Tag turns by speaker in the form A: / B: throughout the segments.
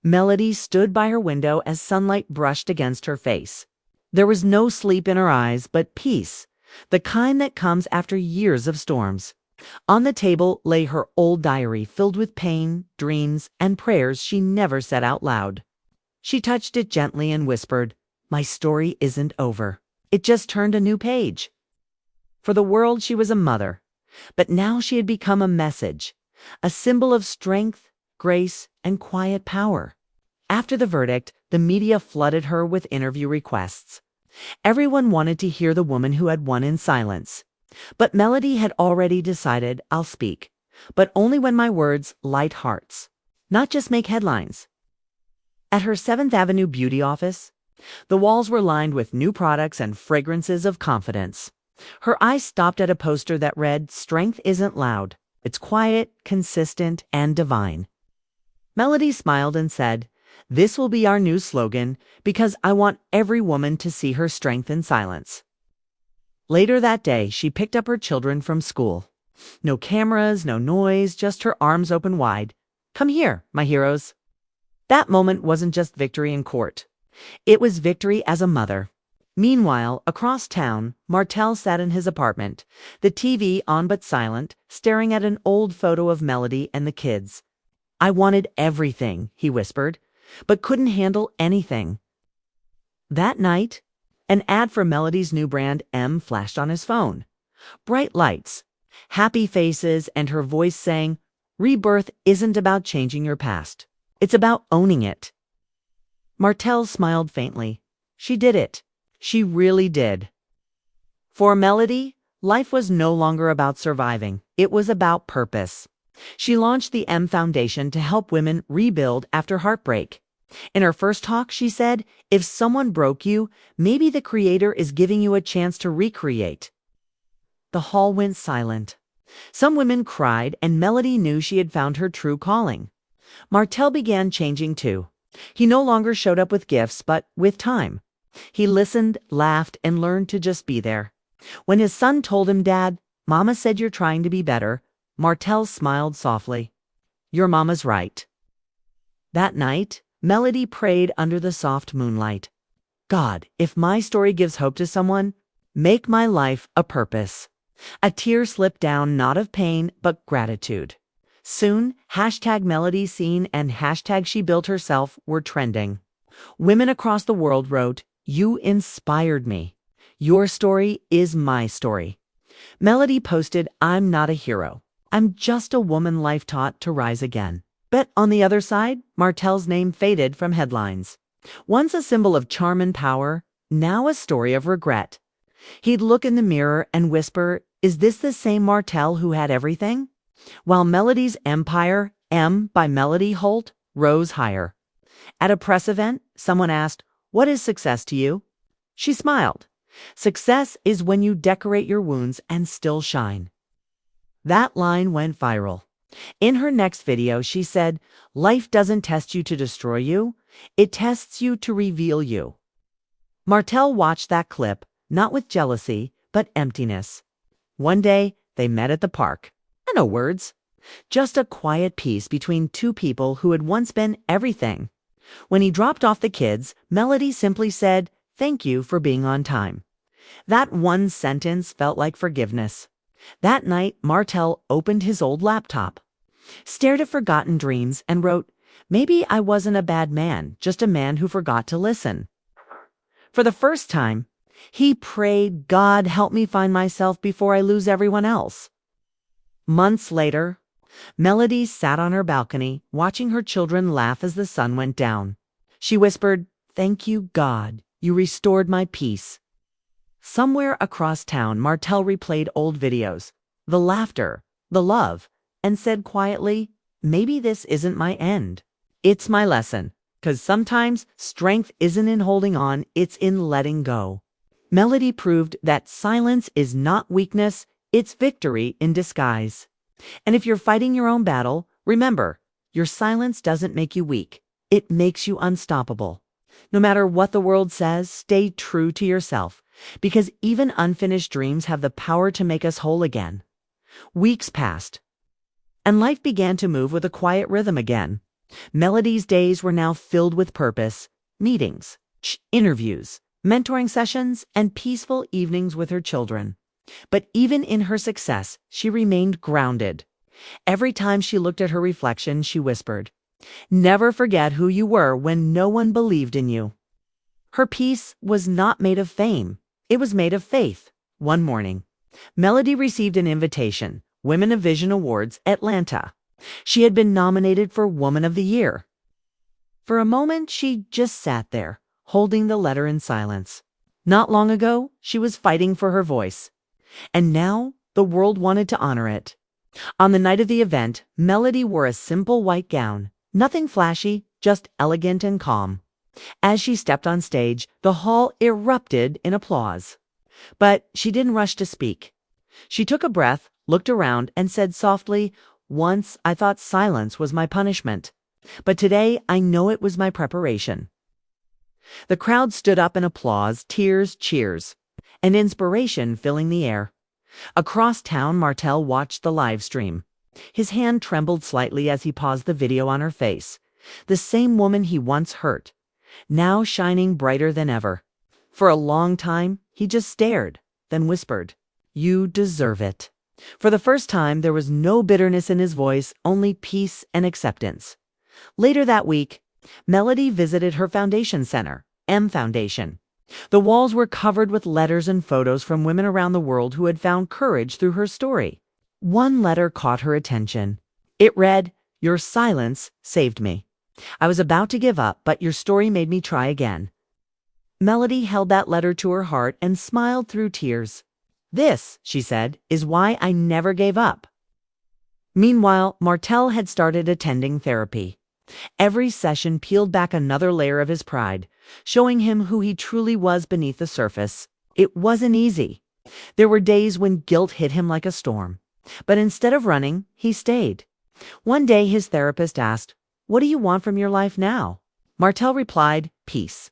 A: Melody stood by her window as sunlight brushed against her face. There was no sleep in her eyes, but peace, the kind that comes after years of storms. On the table lay her old diary filled with pain, dreams, and prayers she never said out loud. She touched it gently and whispered, "My story isn't over. It just turned a new page." For the world, she was a mother, but now she had become a message, a symbol of strength, grace, and quiet power. After the verdict, the media flooded her with interview requests. Everyone wanted to hear the woman who had won in silence. But Melody had already decided, "I'll speak, but only when my words light hearts, not just make headlines." At her 7th Avenue beauty office, the walls were lined with new products and fragrances of confidence. Her eyes stopped at a poster that read, "Strength isn't loud. It's quiet, consistent, and divine." Melody smiled and said, "This will be our new slogan because I want every woman to see her strength in silence." Later that day, she picked up her children from school. No cameras, no noise, just her arms open wide. "Come here, my heroes." That moment wasn't just victory in court. It was victory as a mother. Meanwhile, across town, Martel sat in his apartment, the TV on but silent, staring at an old photo of Melody and the kids. "I wanted everything," he whispered, "but couldn't handle anything." That night, an ad for Melody's new brand M flashed on his phone. Bright lights, happy faces, and her voice saying, "Rebirth isn't about changing your past. It's about owning it." Martel smiled faintly. She did it. She really did. For Melody, life was no longer about surviving. It was about purpose. She launched the M Foundation to help women rebuild after heartbreak. In her first talk, she said, "If someone broke you, maybe the Creator is giving you a chance to recreate." The hall went silent. Some women cried, and Melody knew she had found her true calling. Martel began changing too. He no longer showed up with gifts, but with time. He listened, laughed, and learned to just be there. When his son told him, "Dad, Mama said you're trying to be better," Martel smiled softly. "Your mama's right." That night, Melody prayed under the soft moonlight. "God, if my story gives hope to someone, make my life a purpose." A tear slipped down, not of pain, but gratitude. Soon, #MelodyScene and #SheBuiltHerself were trending. Women across the world wrote, "You inspired me. Your story is my story." Melody posted, "I'm not a hero. I'm just a woman life taught to rise again." But on the other side, Martel's name faded from headlines. Once a symbol of charm and power, now a story of regret. He'd look in the mirror and whisper, "Is this the same Martel who had everything?" While Melody's empire, M by Melody Holt, rose higher. At a press event, someone asked, "What is success to you?" She smiled. "Success is when you decorate your wounds and still shine." That line went viral. In her next video, she said, "Life doesn't test you to destroy you. It tests you to reveal you." Martel watched that clip, not with jealousy, but emptiness. One day, they met at the park. No words. Just a quiet peace between two people who had once been everything. When he dropped off the kids, Melody simply said, "Thank you for being on time." That one sentence felt like forgiveness. That night, Martel opened his old laptop, stared at forgotten dreams, and wrote, "Maybe I wasn't a bad man, just a man who forgot to listen." For the first time, he prayed, "God, help me find myself before I lose everyone else." Months later, Melody sat on her balcony, watching her children laugh as the sun went down. She whispered, "Thank you, God. You restored my peace." Somewhere across town, Martel replayed old videos, the laughter, the love, and said quietly, "Maybe this isn't my end. It's my lesson, 'cause sometimes strength isn't in holding on, it's in letting go." Melody proved that silence is not weakness, it's victory in disguise. And if you're fighting your own battle, remember, your silence doesn't make you weak. It makes you unstoppable. No matter what the world says, stay true to yourself, because even unfinished dreams have the power to make us whole again. Weeks passed, and life began to move with a quiet rhythm again. Melody's days were now filled with purpose, meetings, interviews, mentoring sessions, and peaceful evenings with her children. But even in her success, she remained grounded. Every time she looked at her reflection, she whispered, "Never forget who you were when no one believed in you." Her peace was not made of fame. It was made of faith. One morning, Melody received an invitation, Women of Vision Awards, Atlanta. She had been nominated for Woman of the Year. For a moment, she just sat there, holding the letter in silence. Not long ago, she was fighting for her voice. And now, the world wanted to honor it. On the night of the event, Melody wore a simple white gown. Nothing flashy, just elegant and calm. As she stepped on stage, the hall erupted in applause. But she didn't rush to speak. She took a breath, looked around, and said softly, "Once I thought silence was my punishment, but today I know it was my preparation." The crowd stood up in applause, tears, cheers, and inspiration filling the air. Across town, Martel watched the live stream. His hand trembled slightly as he paused the video on her face. The same woman he once hurt, now shining brighter than ever. For a long time, he just stared, then whispered, "You deserve it." For the first time, there was no bitterness in his voice, only peace and acceptance. Later that week, Melody visited her foundation center, M Foundation. The walls were covered with letters and photos from women around the world who had found courage through her story. One letter caught her attention. It read, "Your silence saved me. I was about to give up, but your story made me try again." Melody held that letter to her heart and smiled through tears. "This," she said, "is why I never gave up." Meanwhile, Martel had started attending therapy. Every session peeled back another layer of his pride, showing him who he truly was beneath the surface. It wasn't easy. There were days when guilt hit him like a storm. But instead of running, he stayed. One day his therapist asked, "What do you want from your life now?" Martel replied, "Peace.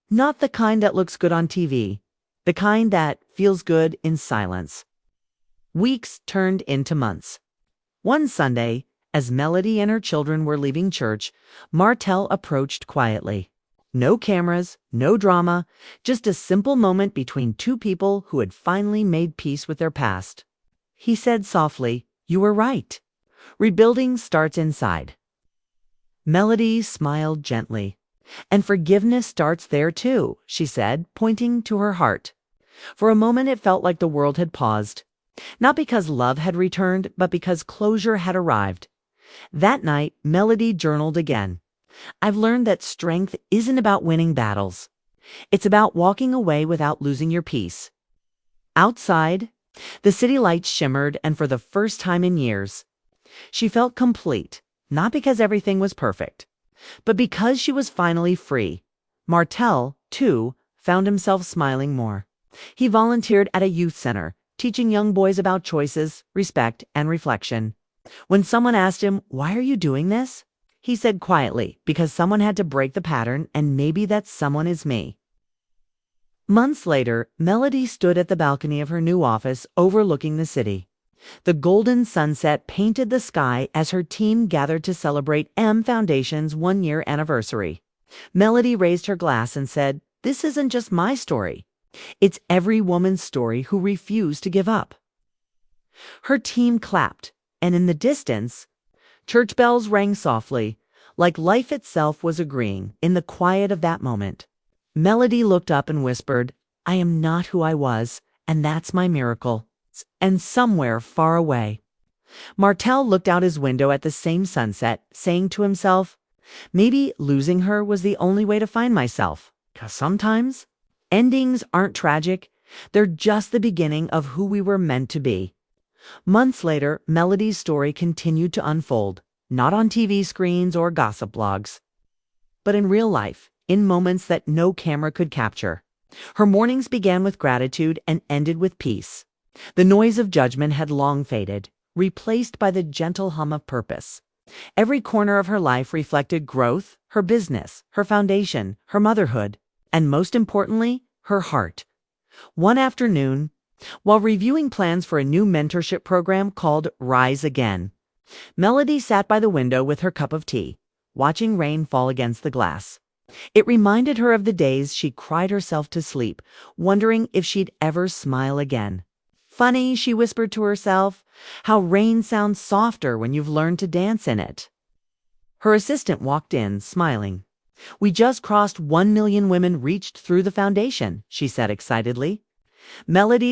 A: Not the kind that looks good on TV. The kind that feels good in silence." Weeks turned into months. One Sunday, as Melody and her children were leaving church, Martel approached quietly. No cameras, no drama, just a simple moment between two people who had finally made peace with their past. He said softly, "You were right. Rebuilding starts inside." Melody smiled gently. "And forgiveness starts there too," she said, pointing to her heart. For a moment it felt like the world had paused. Not because love had returned, but because closure had arrived. That night, Melody journaled again. "I've learned that strength isn't about winning battles. It's about walking away without losing your peace." Outside, the city lights shimmered, and for the first time in years, she felt complete, not because everything was perfect, but because she was finally free. Martel, too, found himself smiling more. He volunteered at a youth center, teaching young boys about choices, respect, and reflection. When someone asked him, "Why are you doing this?" he said quietly, "Because someone had to break the pattern, and maybe that someone is me." Months later, Melody stood at the balcony of her new office overlooking the city. The golden sunset painted the sky as her team gathered to celebrate M Foundation's one-year anniversary. Melody raised her glass and said, "This isn't just my story. It's every woman's story who refused to give up." Her team clapped, and in the distance, church bells rang softly, like life itself was agreeing in the quiet of that moment. Melody looked up and whispered, "I am not who I was, and that's my miracle." And somewhere far away, Martel looked out his window at the same sunset, saying to himself, "Maybe losing her was the only way to find myself. 'Cause sometimes endings aren't tragic, they're just the beginning of who we were meant to be." Months later, Melody's story continued to unfold, not on TV screens or gossip blogs, but in real life, in moments that no camera could capture. Her mornings began with gratitude and ended with peace. The noise of judgment had long faded, replaced by the gentle hum of purpose. Every corner of her life reflected growth, her business, her foundation, her motherhood, and most importantly, her heart. One afternoon, while reviewing plans for a new mentorship program called Rise Again, Melody sat by the window with her cup of tea, watching rain fall against the glass. It reminded her of the days she cried herself to sleep, wondering if she'd ever smile again. Funny, she whispered to herself, how rain sounds softer when you've learned to dance in it. Her assistant walked in, smiling. "We just crossed 1 million women reached through the foundation," she said excitedly. Melody